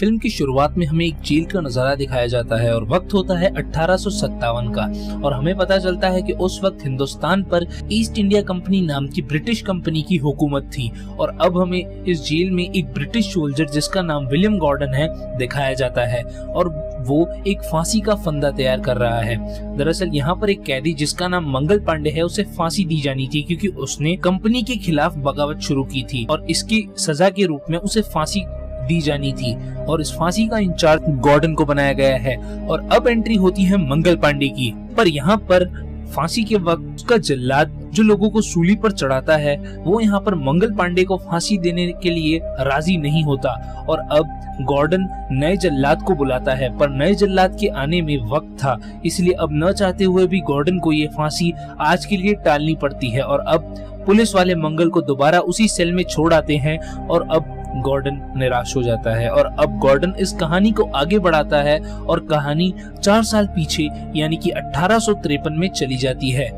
Film की शुरुआत में हमें एक जेल का नजारा दिखाया जाता है और वक्त होता है 1857 का और हमें पता चलता है कि उस वक्त हिंदुस्तान पर ईस्ट इंडिया कंपनी नाम की ब्रिटिश कंपनी की हुकूमत थी और अब हमें इस जेल में एक ब्रिटिश सोल्जर जिसका नाम विलियम गॉर्डन है दिखाया जाता है और वो एक फांसी का फंदा तैयार कर रहा है। दरअसल यहाँ पर एक कैदी जिसका नाम मंगल पांडे है उसे फांसी दी जानी थी क्योंकि उसने कंपनी के खिलाफ बगावत शुरू की थी और इसकी सजा के रूप में उसे फांसी दी जानी थी और इस फांसी का इंचार्ज गॉर्डन को बनाया गया है। और अब एंट्री होती है मंगल पांडे की, पर यहाँ पर फांसी के वक्त उसका जल्लाद जो लोगों को सूली पर चढ़ाता है वो यहाँ पर मंगल पांडे को फांसी देने के लिए राजी नहीं होता और अब गॉर्डन नए जल्लाद को बुलाता है, पर नए जल्लाद के आने में वक्त था इसलिए अब न चाहते हुए भी गॉर्डन को ये फांसी आज के लिए टालनी पड़ती है और अब पुलिस वाले मंगल को दोबारा उसी सेल में छोड़ आते हैं और अब गॉर्डन निराश हो जाता है और अब गॉर्डन इस कहानी को आगे बढ़ाता है और कहानी 4 साल पीछे यानी कि 1853 में चली जाती है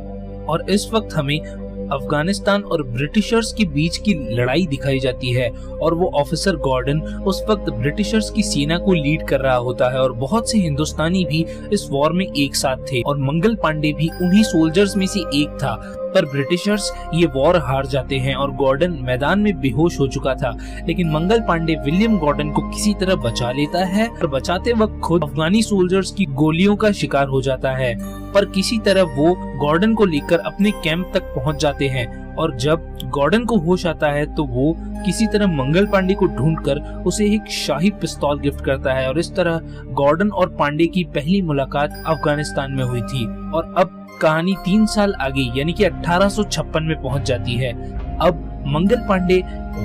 और इस वक्त हमें अफगानिस्तान और ब्रिटिशर्स के बीच की लड़ाई दिखाई जाती है और वो ऑफिसर गॉर्डन उस वक्त ब्रिटिशर्स की सेना को लीड कर रहा होता है और बहुत से हिंदुस्तानी भी इस वॉर में एक साथ थे और मंगल पांडे भी उन्हीं सोल्जर्स में से एक था। पर ब्रिटिशर्स ये वॉर हार जाते हैं और गॉर्डन मैदान में बेहोश हो चुका था, लेकिन मंगल पांडे विलियम गॉर्डन को किसी तरह बचा लेता है और बचाते वक्त खुद अफगानी सोल्जर्स की गोलियों का शिकार हो जाता है। पर किसी तरह वो गॉर्डन को लेकर अपने कैंप तक पहुंच जाते हैं और जब गॉर्डन को होश आता है तो वो किसी तरह मंगल पांडे को ढूंढकर उसे एक शाही पिस्तौल गिफ्ट करता है और इस तरह गॉर्डन और पांडे की पहली मुलाकात अफगानिस्तान में हुई थी। और अब कहानी 3 साल आगे यानी कि 1856 में पहुंच जाती है। अब मंगल पांडे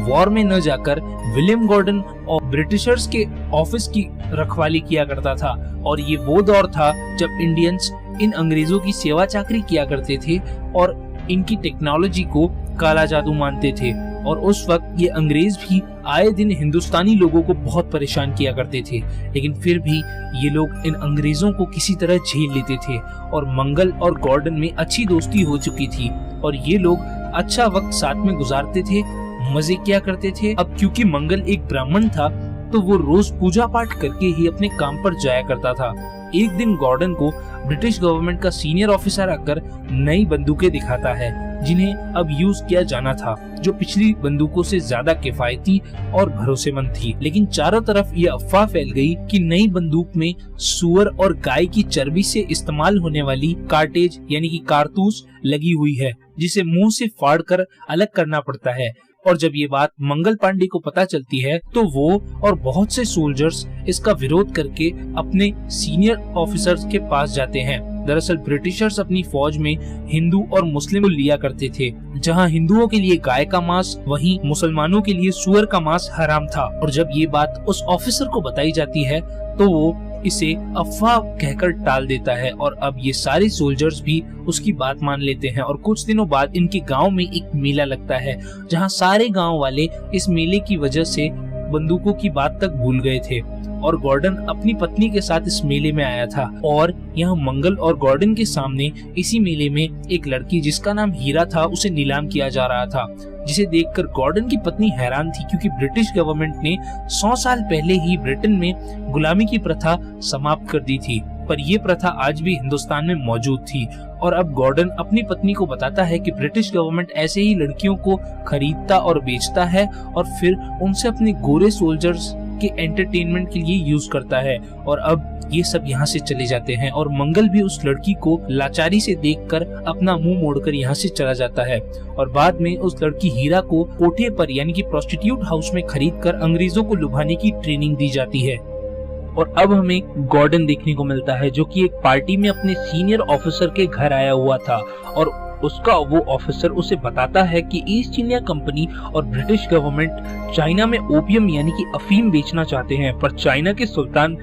वॉर में न जाकर विलियम गॉर्डन और ब्रिटिशर्स के ऑफिस की रखवाली किया करता था और ये वो दौर था जब इंडियंस इन अंग्रेजों की सेवा चाकरी किया करते थे और इनकी टेक्नोलॉजी को काला जादू मानते थे और उस वक्त ये अंग्रेज भी आए दिन हिंदुस्तानी लोगों को बहुत परेशान किया करते थे, लेकिन फिर भी ये लोग इन अंग्रेजों को किसी तरह झेल लेते थे और मंगल और गॉर्डन में अच्छी दोस्ती हो चुकी थी और ये लोग अच्छा वक्त साथ में गुजारते थे, मजे किया करते थे। अब क्योंकि मंगल एक ब्राह्मण था तो वो रोज पूजा पाठ करके ही अपने काम पर जाया करता था। एक दिन गॉर्डन को ब्रिटिश गवर्नमेंट का सीनियर ऑफिसर आकर नई बंदूकें दिखाता है जिन्हें अब यूज किया जाना था, जो पिछली बंदूकों से ज्यादा किफायती और भरोसेमंद थी। लेकिन चारों तरफ ये अफवाह फैल गई कि नई बंदूक में सुअर और गाय की चर्बी से इस्तेमाल होने वाली कार्टेज यानी कि कारतूस लगी हुई है जिसे मुंह से फाड़ कर अलग करना पड़ता है। और जब ये बात मंगल पांडे को पता चलती है तो वो और बहुत से सोल्जर्स इसका विरोध करके अपने सीनियर ऑफिसर्स के पास जाते हैं। दरअसल ब्रिटिशर्स अपनी फौज में हिंदू और मुस्लिम लिया करते थे, जहां हिंदुओं के लिए गाय का मांस वहीं मुसलमानों के लिए सुअर का मांस हराम था। और जब ये बात उस ऑफिसर को बताई जाती है तो वो इसे अफवाह कहकर टाल देता है और अब ये सारे सोल्जर्स भी उसकी बात मान लेते हैं और कुछ दिनों बाद इनके गांव में एक मेला लगता है जहां सारे गांव वाले इस मेले की वजह से बंदूकों की बात तक भूल गए थे और गॉर्डन अपनी पत्नी के साथ इस मेले में आया था और यहाँ मंगल और गॉर्डन के सामने इसी मेले में एक लड़की जिसका नाम हीरा था उसे नीलाम किया जा रहा था, जिसे देखकर गॉर्डन की पत्नी हैरान थी क्योंकि ब्रिटिश गवर्नमेंट ने 100 साल पहले ही ब्रिटेन में गुलामी की प्रथा समाप्त कर दी थी, पर यह प्रथा आज भी हिंदुस्तान में मौजूद थी। और अब गॉर्डन अपनी पत्नी को बताता है कि ब्रिटिश गवर्नमेंट ऐसे ही लड़कियों को खरीदता और बेचता है और फिर उनसे अपने गोरे सोल्जर्स के एंटरटेनमेंट के लिए यूज करता है। और अब ये सब यहाँ से चले जाते हैं और मंगल भी उस लड़की को लाचारी से देखकर अपना मुंह मोड़कर यहाँ से चला जाता है और बाद में उस लड़की हीरा को कोठे पर यानी कि प्रोस्टिट्यूट हाउस में खरीदकर अंग्रेजों को लुभाने की ट्रेनिंग दी जाती है। और अब हमें गॉर्डन देखने को मिलता है जो कि एक पार्टी में अपने सीनियर ऑफिसर के घर आया हुआ था और उसका वो ऑफिसर उसे बताता है कि ईस्ट इंडिया कंपनी और ब्रिटिश गवर्नमेंट चाइना में ओपियम यानी कि अफीम बेचना चाहते हैं, पर चाइना के सुल्तान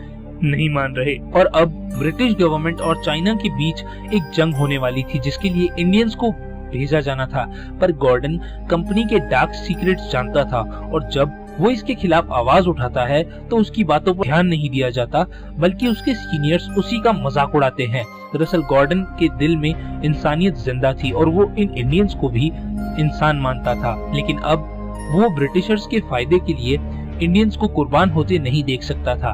नहीं मान रहे और अब ब्रिटिश गवर्नमेंट और चाइना के बीच एक जंग होने वाली थी जिसके लिए इंडियंस को भेजा जाना था। पर गॉर्डन कंपनी के डार्क सीक्रेट्स जानता था और जब वो इसके खिलाफ आवाज उठाता है तो उसकी बातों पर ध्यान नहीं दिया जाता बल्कि उसके सीनियर्स उसी का मजाक उड़ाते हैं। दरअसल गॉर्डन के दिल में इंसानियत जिंदा थी और वो इन इंडियंस को भी इंसान मानता था, लेकिन अब वो ब्रिटिशर्स के फायदे के लिए इंडियंस को कुर्बान होते नहीं देख सकता था,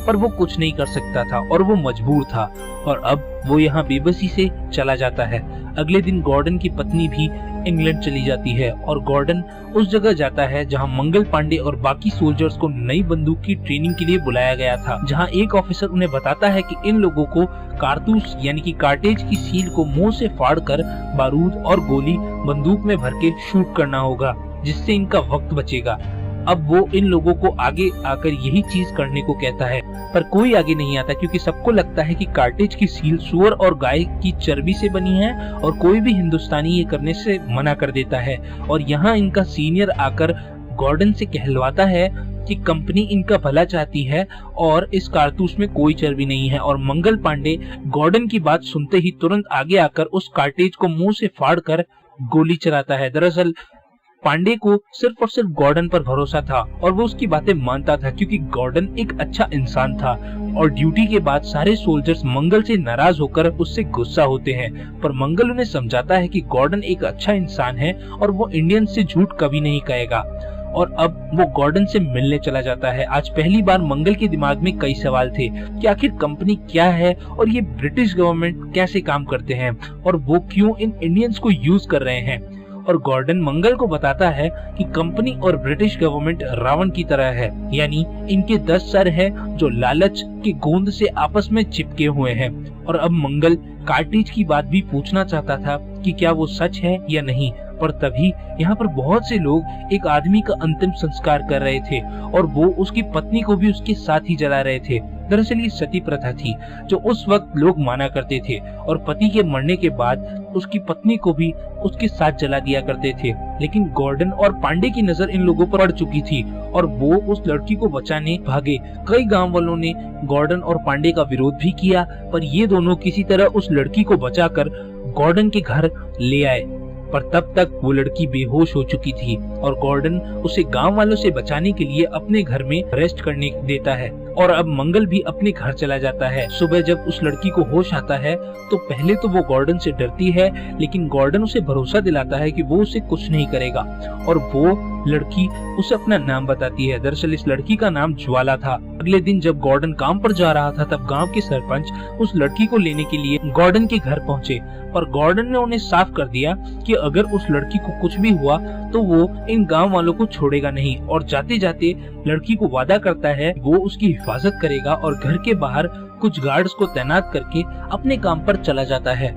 पर वो कुछ नहीं कर सकता था और वो मजबूर था। और अब वो यहाँ बेबसी से चला जाता है। अगले दिन गॉर्डन की पत्नी भी इंग्लैंड चली जाती है और गॉर्डन उस जगह जाता है जहाँ मंगल पांडे और बाकी सोल्जर्स को नई बंदूक की ट्रेनिंग के लिए बुलाया गया था, जहाँ एक ऑफिसर उन्हें बताता है कि इन लोगों को कारतूस यानी कि कार्टेज की सील को मुंह से फाड़कर बारूद और गोली बंदूक में भर के शूट करना होगा, जिससे इनका वक्त बचेगा। अब वो इन लोगों को आगे आकर यही चीज करने को कहता है, पर कोई आगे नहीं आता क्योंकि सबको लगता है कि कार्टेज की सील सुअर और गाय की चर्बी से बनी है और कोई भी हिंदुस्तानी ये करने से मना कर देता है। और यहाँ इनका सीनियर आकर गॉर्डन से कहलवाता है कि कंपनी इनका भला चाहती है और इस कारतूस में कोई चर्बी नहीं है। और मंगल पांडे गॉर्डन की बात सुनते ही तुरंत आगे आकर उस कार्टेज को मुंह से फाड़कर गोली चलाता है। दरअसल पांडे को सिर्फ और सिर्फ गॉर्डन पर भरोसा था और वो उसकी बातें मानता था क्योंकि गॉर्डन एक अच्छा इंसान था। और ड्यूटी के बाद सारे सोल्जर्स मंगल से नाराज होकर उससे गुस्सा होते हैं, पर मंगल उन्हें समझाता है कि गॉर्डन एक अच्छा इंसान है और वो इंडियन से झूठ कभी नहीं कहेगा। और अब वो गॉर्डन से मिलने चला जाता है। आज पहली बार मंगल के दिमाग में कई सवाल थे कि आखिर कंपनी क्या है और ये ब्रिटिश गवर्नमेंट कैसे काम करते हैं और वो क्यों इन इंडियंस को यूज कर रहे हैं। और गॉर्डन मंगल को बताता है कि कंपनी और ब्रिटिश गवर्नमेंट रावण की तरह है, यानी इनके 10 सर है जो लालच के गोंद से आपस में चिपके हुए हैं। और अब मंगल कार्टेज की बात भी पूछना चाहता था कि क्या वो सच है या नहीं, पर तभी यहाँ पर बहुत से लोग एक आदमी का अंतिम संस्कार कर रहे थे और वो उसकी पत्नी को भी उसके साथ ही जला रहे थे। दरअसल ये सती प्रथा थी जो उस वक्त लोग माना करते थे और पति के मरने के बाद उसकी पत्नी को भी उसके साथ जला दिया करते थे। लेकिन गॉर्डन और पांडे की नजर इन लोगों पर पड़ चुकी थी और वो उस लड़की को बचाने भागे। कई गांव वालों ने गॉर्डन और पांडे का विरोध भी किया, पर ये दोनों किसी तरह उस लड़की को बचाकर गॉर्डन के घर ले आए। पर तब तक वो लड़की बेहोश हो चुकी थी और गॉर्डन उसे गांव वालों से बचाने के लिए अपने घर में रेस्ट करने देता है। और अब मंगल भी अपने घर चला जाता है। सुबह जब उस लड़की को होश आता है तो पहले तो वो गॉर्डन से डरती है, लेकिन गॉर्डन उसे भरोसा दिलाता है कि वो उसे कुछ नहीं करेगा और वो लड़की उसे अपना नाम बताती है। दरअसल इस लड़की का नाम ज्वाला था। अगले दिन जब गॉर्डन काम पर जा रहा था तब गांव के सरपंच उस लड़की को लेने के लिए गॉर्डन के घर पहुंचे, पर गॉर्डन ने उन्हें साफ कर दिया कि अगर उस लड़की को कुछ भी हुआ तो वो इन गांव वालों को छोड़ेगा नहीं। और जाते जाते लड़की को वादा करता है वो उसकी हिफाजत करेगा और घर के बाहर कुछ गार्ड्स को तैनात करके अपने काम पर चला जाता है।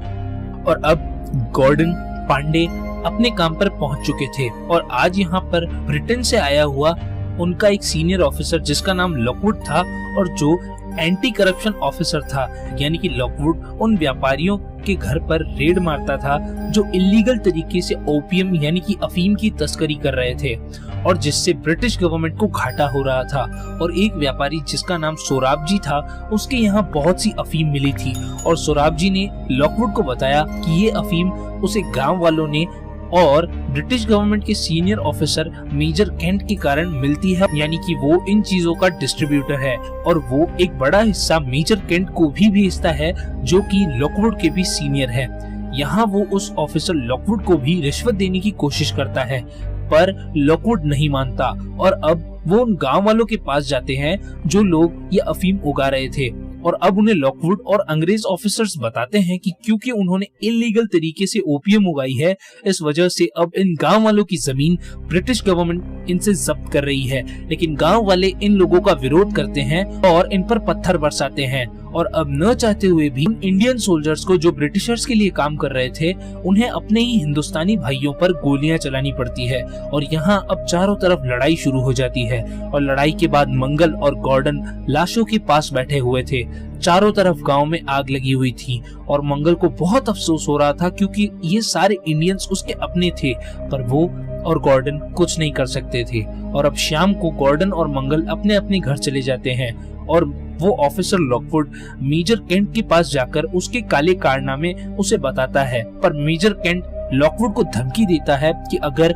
और अब गॉर्डन पांडे अपने काम पर पहुंच चुके थे और आज यहाँ पर ब्रिटेन से आया हुआ उनका एक सीनियर ऑफिसर जिसका नाम लॉकवुड था और जो एंटी करप्शन ऑफिसर था, यानी कि लॉकवुड उन व्यापारियों के घर पर रेड मारता था जो इलीगल तरीके से ओपियम यानी कि अफीम की तस्करी कर रहे थे और जिससे ब्रिटिश गवर्नमेंट को घाटा हो रहा था। और एक व्यापारी जिसका नाम सोराब जी था, उसके यहाँ बहुत सी अफीम मिली थी और सोराब जी ने लॉकवुड को बताया कि ये अफीम उसे गांव वालों ने और ब्रिटिश गवर्नमेंट के सीनियर ऑफिसर मेजर केंट के कारण मिलती है, यानी कि वो इन चीजों का डिस्ट्रीब्यूटर है और वो एक बड़ा हिस्सा मेजर केंट को भी भेजता है जो कि लॉकवुड के भी सीनियर है। यहाँ वो उस ऑफिसर लॉकवुड को भी रिश्वत देने की कोशिश करता है, पर लॉकवुड नहीं मानता और अब वो उन गांव वालों के पास जाते हैं जो लोग ये अफीम उगा रहे थे और अब उन्हें लॉकवुड और अंग्रेज ऑफिसर्स बताते हैं कि क्योंकि उन्होंने इलीगल तरीके से ओपियम उगाई है, इस वजह से अब इन गांव वालों की जमीन ब्रिटिश गवर्नमेंट इनसे जब्त कर रही है। लेकिन गांव वाले इन लोगों का विरोध करते हैं और इन पर पत्थर बरसाते हैं और अब न चाहते हुए भी इंडियन सोल्जर्स को जो ब्रिटिशर्स के लिए काम कर रहे थे उन्हें अपने ही हिंदुस्तानी भाइयों पर गोलियां चलानी पड़ती है। और यहाँ अब चारों तरफ लड़ाई शुरू हो जाती है और लड़ाई के बाद मंगल और गॉर्डन लाशों के पास बैठे हुए थे। चारों तरफ गांव में आग लगी हुई थी और मंगल को बहुत अफसोस हो रहा था क्योंकि ये सारे इंडियंस उसके अपने थे, पर वो और गॉर्डन कुछ नहीं कर सकते थे। और अब शाम को गॉर्डन और मंगल अपने अपने घर चले जाते हैं और वो ऑफिसर लॉकवुड मेजर केंट के पास जाकर उसके काले कारनामे उसे बताता है, पर मेजर केंट लॉकवुड को धमकी देता है कि अगर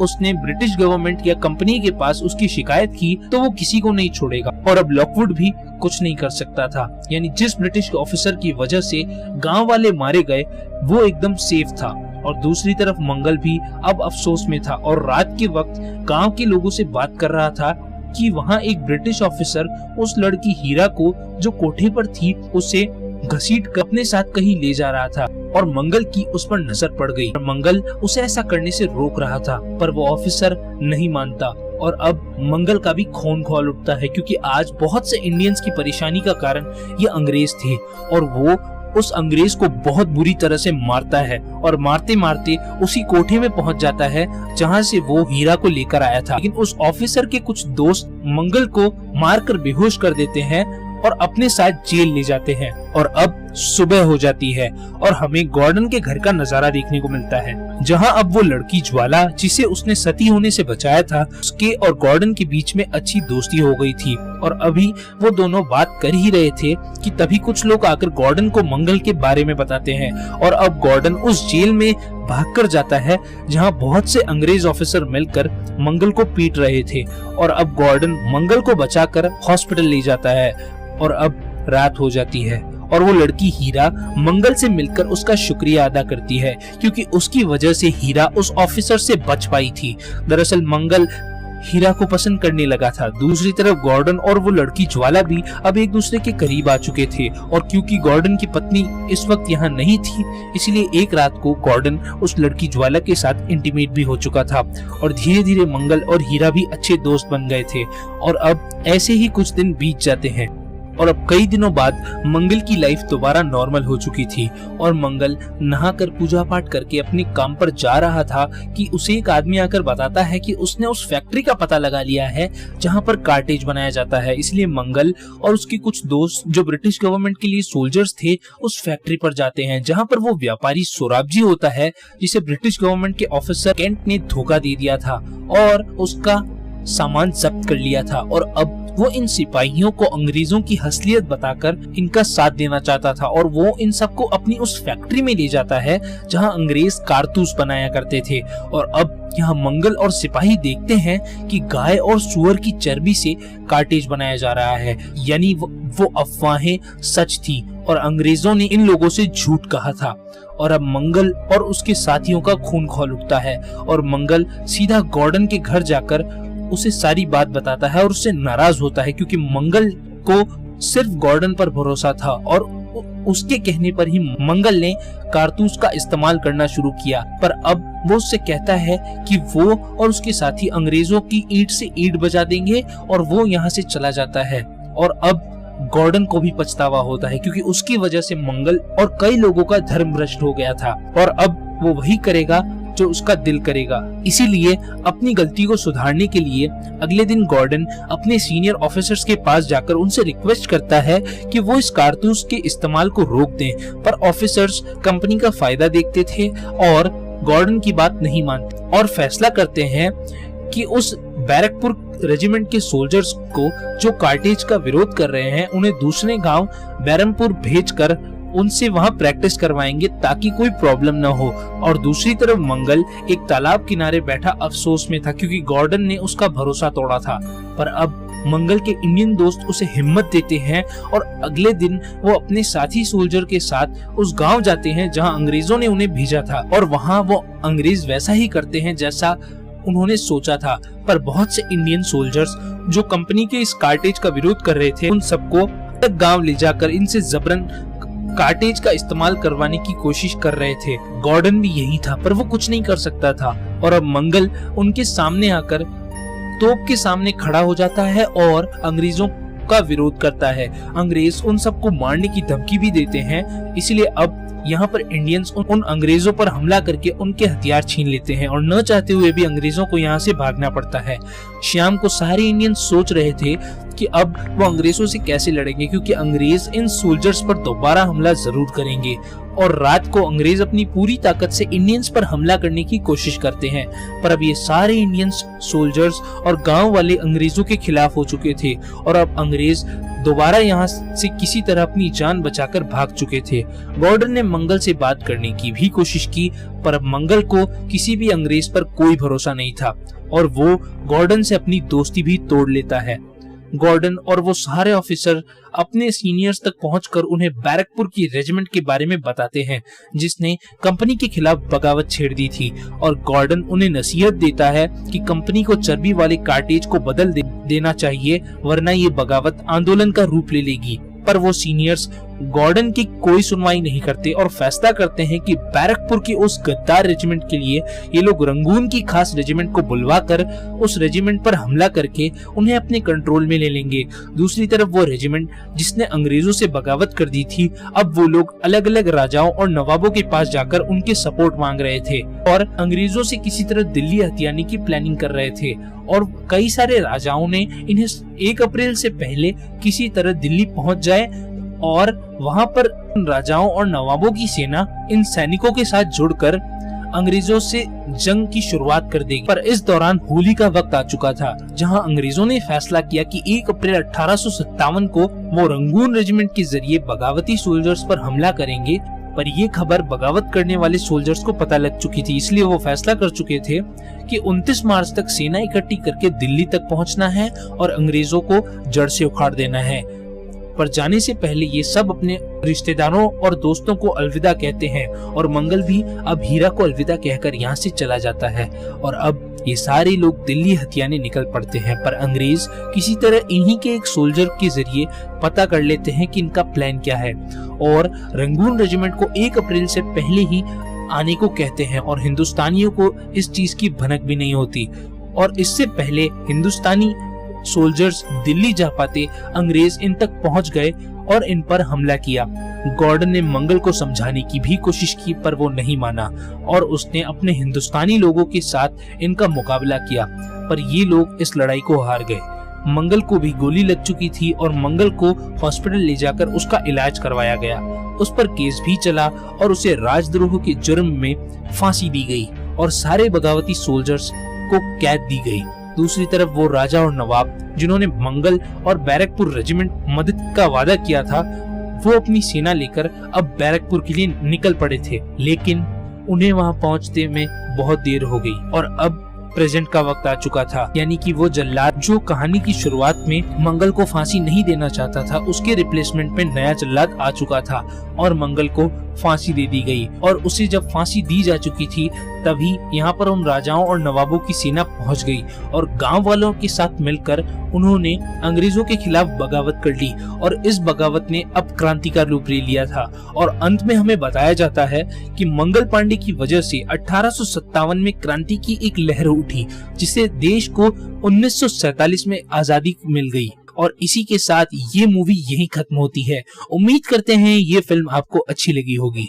उसने ब्रिटिश गवर्नमेंट या कंपनी के पास उसकी शिकायत की तो वो किसी को नहीं छोड़ेगा। और अब लॉकवुड भी कुछ नहीं कर सकता था, यानी जिस ब्रिटिश ऑफिसर की वजह से गांव वाले मारे गए वो एकदम सेफ था। और दूसरी तरफ मंगल भी अब अफसोस में था और रात के वक्त गांव के लोगों से बात कर रहा था कि वहाँ एक ब्रिटिश ऑफिसर उस लड़की हीरा को जो कोठे पर थी उसे घसीट कर अपने साथ कहीं ले जा रहा था और मंगल की उस पर नजर पड़ गई। मंगल उसे ऐसा करने से रोक रहा था पर वो ऑफिसर नहीं मानता और अब मंगल का भी खून खौल उठता है क्योंकि आज बहुत से इंडियंस की परेशानी का कारण ये अंग्रेज थे और वो उस अंग्रेज को बहुत बुरी तरह से मारता है और मारते मारते उसी कोठे में पहुंच जाता है जहां से वो हीरा को लेकर आया था। लेकिन उस ऑफिसर के कुछ दोस्त मंगल को मारकर बेहोश कर देते हैं और अपने साथ जेल ले जाते हैं और अब सुबह हो जाती है और हमें गॉर्डन के घर का नजारा देखने को मिलता है जहां अब वो लड़की ज्वाला जिसे उसने सती होने से बचाया था उसके और गॉर्डन के बीच में अच्छी दोस्ती हो गई थी और अभी वो दोनों बात कर ही रहे थे कि तभी कुछ लोग आकर गॉर्डन को मंगल के बारे में बताते हैं और अब गॉर्डन उस जेल में भागकर जाता है जहां बहुत से अंग्रेज ऑफिसर मिलकर मंगल को पीट रहे थे और अब गॉर्डन मंगल को बचाकर हॉस्पिटल ले जाता है और अब रात हो जाती है और वो लड़की हीरा मंगल से मिलकर उसका शुक्रिया अदा करती है क्योंकि उसकी वजह से हीरा उस ऑफिसर से बच पाई थी। दरअसल मंगल हीरा को पसंद करने लगा था। दूसरी तरफ गॉर्डन और वो लड़की ज्वाला भी अब एक दूसरे के करीब आ चुके थे और क्योंकि गॉर्डन की पत्नी इस वक्त यहाँ नहीं थी इसलिए एक रात को गॉर्डन उस लड़की ज्वाला के साथ इंटीमेट भी हो चुका था और धीरे धीरे मंगल और हीरा भी अच्छे दोस्त बन गए थे और अब ऐसे ही कुछ दिन बीत जाते हैं और अब कई दिनों बाद मंगल की लाइफ दोबारा नॉर्मल हो चुकी थी और मंगल नहाकर पूजा पाठ करके अपने काम पर जा रहा था कि उसे एक आदमी आकर बताता है कि उसने उस फैक्ट्री का पता लगा लिया है जहां पर कार्टेज बनाया जाता है। इसलिए मंगल और उसके कुछ दोस्त जो ब्रिटिश गवर्नमेंट के लिए सोल्जर्स थे उस फैक्ट्री पर जाते हैं जहां पर वो व्यापारी सोराबजी होता है जिसे ब्रिटिश गवर्नमेंट के ऑफिसर केंट ने धोखा दे दिया था और उसका सामान जब्त कर लिया था और अब वो इन सिपाहियों को अंग्रेजों की असलियत बताकर इनका साथ देना चाहता था और वो इन सबको अपनी उस फैक्ट्री में ले जाता है जहां अंग्रेज कारतूस बनाया करते थे। और अब यहाँ मंगल और सिपाही देखते हैं कि गाय और सुअर की चर्बी से कार्टेज बनाया जा रहा है, यानी वो अफवाहें सच थी और अंग्रेजों ने इन लोगों से झूठ कहा था। और अब मंगल और उसके साथियों का खून खौल उठता है और मंगल सीधा गॉर्डन के घर जाकर उसे सारी बात बताता है और उससे नाराज होता है क्योंकि मंगल को सिर्फ गॉर्डन पर भरोसा था और उसके कहने पर ही मंगल ने कारतूस का इस्तेमाल करना शुरू किया। पर अब वो उससे कहता है कि वो और उसके साथी अंग्रेजों की ईंट से ईंट बजा देंगे और वो यहाँ से चला जाता है। और अब गॉर्डन को भी पछतावा होता है क्योंकि उसकी वजह से मंगल और कई लोगों का धर्म भ्रष्ट हो गया था और अब वो वही करेगा जो उसका दिल करेगा। इसीलिए अपनी गलती को सुधारने के लिए अगले दिन गॉर्डन अपने सीनियर ऑफिसर्स के पास जाकर उनसे रिक्वेस्ट करता है कि वो इस कारतूस के इस्तेमाल को रोक दें, पर ऑफिसर्स कंपनी का फायदा देखते थे और गॉर्डन की बात नहीं मानते और फैसला करते हैं कि उस बैरकपुर रेजिमेंट के सोल्जर्स को जो कार्टेज का विरोध कर रहे हैं उन्हें दूसरे गांव बैरमपुर भेजकर उनसे वहां प्रैक्टिस करवाएंगे ताकि कोई प्रॉब्लम न हो। और दूसरी तरफ मंगल एक तालाब किनारे बैठा अफसोस में था क्योंकि गॉर्डन ने उसका भरोसा तोड़ा था। पर अब मंगल के इंडियन दोस्त उसे हिम्मत देते हैं और अगले दिन वो अपने साथी सोल्जर के साथ उस गांव जाते हैं जहां अंग्रेजों ने उन्हें भेजा था और वहां वो अंग्रेज वैसा ही करते हैं जैसा उन्होंने सोचा था। पर बहुत से इंडियन सोल्जर्स जो कंपनी के इस कार्टेज का विरोध कर रहे थे उन सबको गांव ले जाकर इनसे जबरन कार्टेज का इस्तेमाल करवाने की कोशिश कर रहे थे। गॉर्डन भी यही था पर वो कुछ नहीं कर सकता था और अब मंगल उनके सामने आकर तोप के सामने खड़ा हो जाता है और अंग्रेजों का विरोध करता है। अंग्रेज उन सबको मारने की धमकी भी देते हैं, इसलिए अब यहाँ पर इंडियंस उन अंग्रेजों पर हमला करके उनके हथियार छीन लेते हैं और न चाहते हुए भी अंग्रेजों को यहाँ से भागना पड़ता है। शाम को सारे इंडियंस सोच रहे थे कि अब वो अंग्रेजों से कैसे लड़ेंगे क्योंकि अंग्रेज इन सोल्जर्स पर दोबारा हमला जरूर करेंगे और रात को अंग्रेज अपनी पूरी ताकत से इंडियंस पर हमला करने की कोशिश करते हैं। पर अब ये सारे इंडियंस सोल्जर्स और गांव वाले अंग्रेजों के खिलाफ हो चुके थे और अब अंग्रेज दोबारा यहाँ से किसी तरह अपनी जान बचाकर भाग चुके थे। गॉर्डन ने मंगल से बात करने की भी कोशिश की पर अब मंगल को किसी भी अंग्रेज पर कोई भरोसा नहीं था और वो गॉर्डन से अपनी दोस्ती भी तोड़ लेता है। गॉर्डन और वो सारे ऑफिसर अपने सीनियर्स तक पहुंचकर उन्हें बैरकपुर की रेजिमेंट के बारे में बताते हैं जिसने कंपनी के खिलाफ बगावत छेड़ दी थी, और गॉर्डन उन्हें नसीहत देता है कि कंपनी को चर्बी वाले कार्टेज को बदल देना चाहिए, वरना ये बगावत आंदोलन का रूप ले लेगी। पर वो सीनियर्स गॉर्डन की कोई सुनवाई नहीं करते और फैसला करते हैं कि बैरकपुर की उस गद्दार रेजिमेंट के लिए ये लोग रंगून की खास रेजिमेंट को बुलवाकर उस रेजिमेंट पर हमला करके उन्हें अपने कंट्रोल में ले लेंगे। दूसरी तरफ वो रेजिमेंट जिसने अंग्रेजों से बगावत कर दी थी, अब वो लोग अलग अलग राजाओं और नवाबों के पास जाकर उनके सपोर्ट मांग रहे थे और अंग्रेजों से किसी तरह दिल्ली हथियाने की प्लानिंग कर रहे थे। और कई सारे राजाओं ने इन्हें 1 अप्रैल से पहले किसी तरह दिल्ली पहुंच जाए और वहां पर राजाओं और नवाबों की सेना इन सैनिकों के साथ जुड़कर अंग्रेजों से जंग की शुरुआत कर देगी। पर इस दौरान होली का वक्त आ चुका था, जहां अंग्रेजों ने फैसला किया कि 1 अप्रैल 1857 को वो रंगून रेजिमेंट के जरिए बगावती सोल्जर्स पर हमला करेंगे। पर ये खबर बगावत करने वाले सोल्जर्स को पता लग चुकी थी, इसलिए वो फैसला कर चुके थे कि 29 मार्च तक सेना इकट्ठी करके दिल्ली तक पहुंचना है और अंग्रेजों को जड़ से उखाड़ देना है। पर जाने से पहले ये सब अपने रिश्तेदारों और दोस्तों को अलविदा कहते हैं और मंगल भी अब हीरा को अलविदा कहकर यहाँ से चला जाता है। और अब ये सारे लोग दिल्ली हथियाने निकल पड़ते हैं, पर अंग्रेज किसी तरह इन्हीं के एक सोल्जर के जरिए पता कर लेते हैं कि इनका प्लान क्या है और रंगून रेजिमेंट को 1 अप्रैल से पहले ही आने को कहते हैं। और हिंदुस्तानियों को इस चीज की भनक भी नहीं होती और इससे पहले हिंदुस्तानी सोल्जर्स दिल्ली जा पाते, अंग्रेज इन तक पहुंच गए और इन पर हमला किया। गॉर्डन ने मंगल को समझाने की भी कोशिश की, पर वो नहीं माना और उसने अपने हिंदुस्तानी लोगों के साथ इनका मुकाबला किया, पर ये लोग इस लड़ाई को हार गए। मंगल को भी गोली लग चुकी थी और मंगल को हॉस्पिटल ले जाकर उसका इलाज करवाया गया। उस पर केस भी चला और उसे राजद्रोह के जुर्म में फांसी दी गई और सारे बगावती सोल्जर्स को कैद दी गई। दूसरी तरफ वो राजा और नवाब जिन्होंने मंगल और बैरकपुर रेजिमेंट मदद का वादा किया था, वो अपनी सेना लेकर अब बैरकपुर के लिए निकल पड़े थे, लेकिन उन्हें वहां पहुंचते में बहुत देर हो गई और अब प्रेजेंट का वक्त आ चुका था। यानी कि वो जल्लाद जो कहानी की शुरुआत में मंगल को फांसी नहीं देना चाहता था, उसके रिप्लेसमेंट में नया जल्लाद आ चुका था और मंगल को फांसी दे दी गई। और उसे जब फांसी दी जा चुकी थी तभी यहाँ पर उन राजाओं और नवाबों की सेना पहुंच गई और गांव वालों के साथ मिलकर उन्होंने अंग्रेजों के खिलाफ बगावत कर ली और इस बगावत ने अब क्रांति का रूप ले लिया था। और अंत में हमें बताया जाता है कि मंगल पांडे की वजह से 1857 में क्रांति की एक लहर उठी, जिससे देश को 1947 में आजादी मिल गई। और इसी के साथ ये मूवी यहीं खत्म होती है। उम्मीद करते हैं ये फिल्म आपको अच्छी लगी होगी।